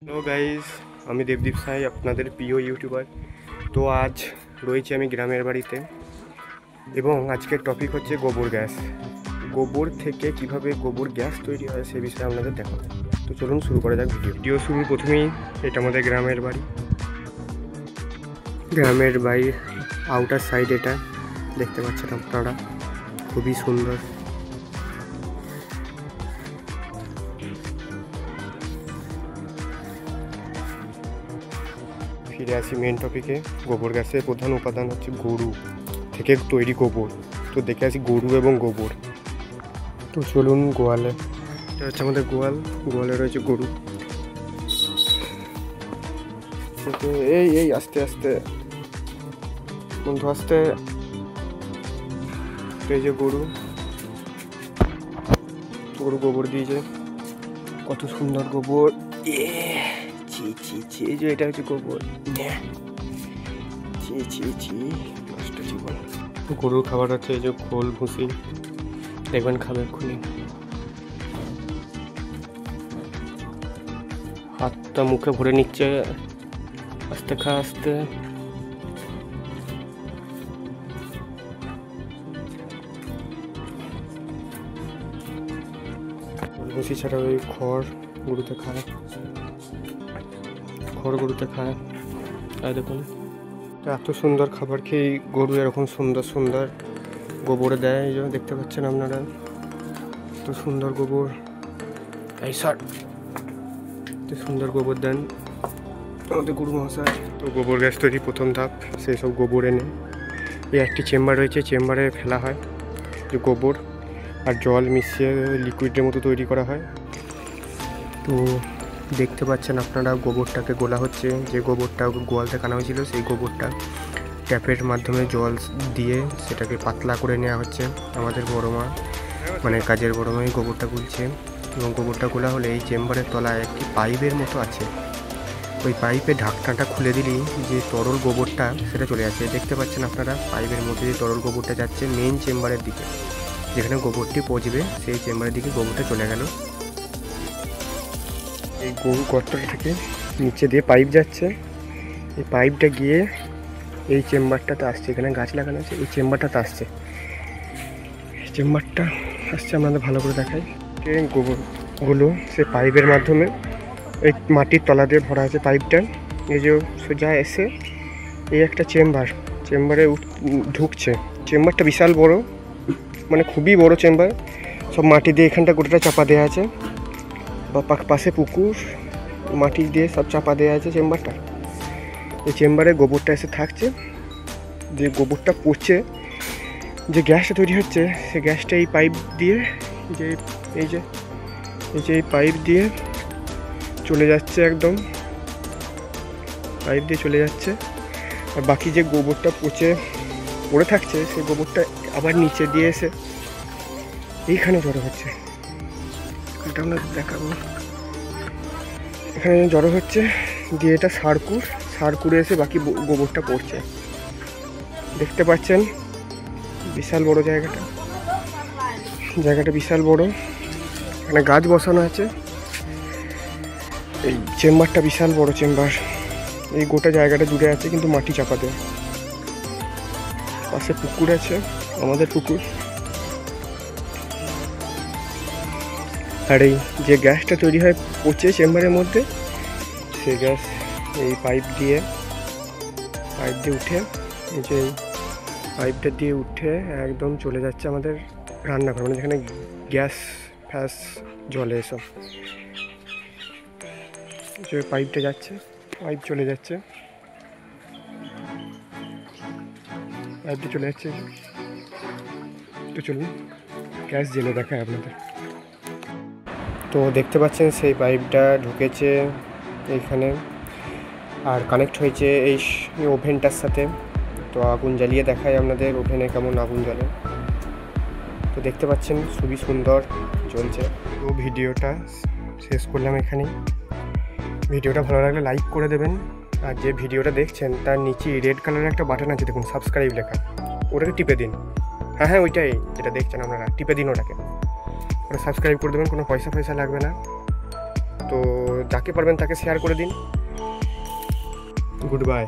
Hello guys, আমি দেবদীপ সাই, আপনাদের প্রিয় ইউটিউবার। তো আজ রয়েছে আমি গ্রামের বাড়িতে এবং আজকের টপিক হচ্ছে গোবর গ্যাস। গোবর থেকে কিভাবে গোবর গ্যাস তৈরি হয় সে বিষয়ে আপনাদের দেখাবো। তো চলুন শুরু করা যাক ভিডিও শুরুর প্রথমেই এটা আমাদের গ্রামের বাড়ি। গ্রামের বাড়ির আউটার সাইড এটা দেখতে পাচ্ছেন আপনারা, খুবই সুন্দর। ফিরে আসি মেন টপিকে। গোবর গ্যাসের প্রধান উপাদান হচ্ছে গরু থেকে তৈরি গোবর। তো দেখে আসি গরু এবং গোবর। তো চলুন গোয়ালে, এটা হচ্ছে আমাদের গোয়ালে রয়েছে গরু। এই এই আস্তে আস্তে বন্ধু, আস্তে। এই যে গরু গোবর দিয়েছে, কত সুন্দর গোবর। এই যে এটা হচ্ছে গোবর। নষ্ট জীবন। গরুর খাবার হচ্ছে এই যে খোল ভুসি, দেখবেন খাবে এক্ষুনি। হাতটা মুখে ভরে নিচ্ছে, আস্তে খা আস্তে। ভুসি ছাড়া ওই খড় গরুতে খায়, আর দেখুন এত সুন্দর খাবার খেয়ে গরু এরকম সুন্দর সুন্দর গোবরে দেয়। এই যে দেখতে পাচ্ছেন আপনারা, এত সুন্দর গোবর। এই স্যার, এত সুন্দর গোবর দেন আমাদের গরু মহাশয়। তো গোবর গ্যাস তৈরি প্রথম ধাপ, সেই সব গোবর এনে এই একটি চেম্বার রয়েছে, চেম্বারে ফেলা হয় যে গোবর আর জল মিশিয়ে লিকুইডের মতো তৈরি করা হয়। তো দেখতে পাচ্ছেন আপনারা গোবরটাকে গোলা হচ্ছে। যে গোবরটা গোয়াল থেকে আনা হয়েছিল সেই গোবরটা ট্যাপের মাধ্যমে জল দিয়ে সেটাকে পাতলা করে নেওয়া হচ্ছে। আমাদের বড় মা, মানে কাজের বড় মাই গোবরটা গুলছে। এবং গোবরটা গোলা হলে এই চেম্বারের তলায় একটি পাইপের মতো আছে, ওই পাইপের ঢাকনাটা খুলে দিলেই যে তরল গোবরটা সেটা চলে যাচ্ছে। দেখতে পাচ্ছেন আপনারা পাইপের মধ্যে যে তরল গোবরটা যাচ্ছে মেন চেম্বারের দিকে, যেখানে গোবরটি পচবে সেই চেম্বারের দিকে গোবরটা চলে গেল। এই গরু গর্তটা থেকে নিচে দিয়ে পাইপ যাচ্ছে, এই পাইপটা গিয়ে এই চেম্বারটাতে আসছে। এখানে গাছ লাগানো আছে, এই চেম্বারটাতে আসছে। এই চেম্বারটা আসছে, আমাদের ভালো করে দেখাই। গোবরগুলো সে পাইপের মাধ্যমে এই মাটির তলা দিয়ে ভরা আছে পাইপটা। এই যে সোজা এসে এই একটা চেম্বারে ঢুকছে। চেম্বারটা বিশাল বড়, মানে খুবই বড় চেম্বার। সব মাটি দিয়ে এখানটা গোটাটা চাপা দেওয়া আছে, পাশে পুকুর, মাটি দিয়ে সব চাপা দেওয়া আছে চেম্বারটা। এই চেম্বারে গোবরটা এসে থাকছে, যে গোবরটা পচে যে গ্যাসটা তৈরি হচ্ছে সে গ্যাসটা এই পাইপ দিয়ে এই যে এই পাইপ দিয়ে চলে যাচ্ছে, একদম পাইপ দিয়ে চলে যাচ্ছে। আর বাকি যে গোবরটা পচে পড়ে থাকছে সেই গোবরটা আবার নিচে দিয়ে এসে এইখানে জড়ো হচ্ছে। এটা আমরা দেখাবো, এখানে জড়ো হচ্ছে দিয়ে এটা সারকুড়ে এসে বাকি গোবরটা পড়ছে। দেখতে পাচ্ছেন বিশাল বড় জায়গাটা বিশাল বড়। এখানে গাছ বসানো আছে। এই চেম্বারটা বিশাল বড় চেম্বার, এই গোটা জায়গাটা জুড়ে আছে কিন্তু মাটি চাপা দেয়। পাশে পুকুর আছে, আমাদের পুকুর। আর এই যে গ্যাসটা তৈরি হয় পচে চেম্বারের মধ্যে, সেই গ্যাস এই পাইপ দিয়ে উঠে, এই যে পাইপটা দিয়ে উঠে একদম চলে যাচ্ছে আমাদের রান্নাঘর, মানে যেখানে গ্যাস ফ্যাস জলে এসব। যে পাইপটা যাচ্ছে, পাইপটা চলে যাচ্ছে। তো চলুন গ্যাস জেলে দেখায় আপনাদের। তো দেখতে পাচ্ছেন সেই পাইপটা ঢুকেছে এইখানে আর কানেক্ট হয়েছে এই ওভেনটার সাথে। তো আগুন জ্বালিয়ে দেখায় আপনাদের ওভেনে কেমন আগুন জ্বলে। তো দেখতে পাচ্ছেন খুবই সুন্দর চলছে। তো ভিডিওটা শেষ করলাম এখানেই। ভিডিওটা ভালো লাগলে লাইক করে দেবেন। আর যে ভিডিওটা দেখছেন তার নিচে রেড কালারের একটা বাটন আছে, দেখুন সাবস্ক্রাইব লেখা, ওটাকে টিপে দিন। হ্যাঁ ওইটাই যেটা দেখছেন আপনারা, টিপে দিন ওটাকে, ওটা সাবস্ক্রাইব করে দেবেন। কোনো পয়সা লাগবে না। তো যাকে পারবেন তাকে শেয়ার করে দিন। Good bye.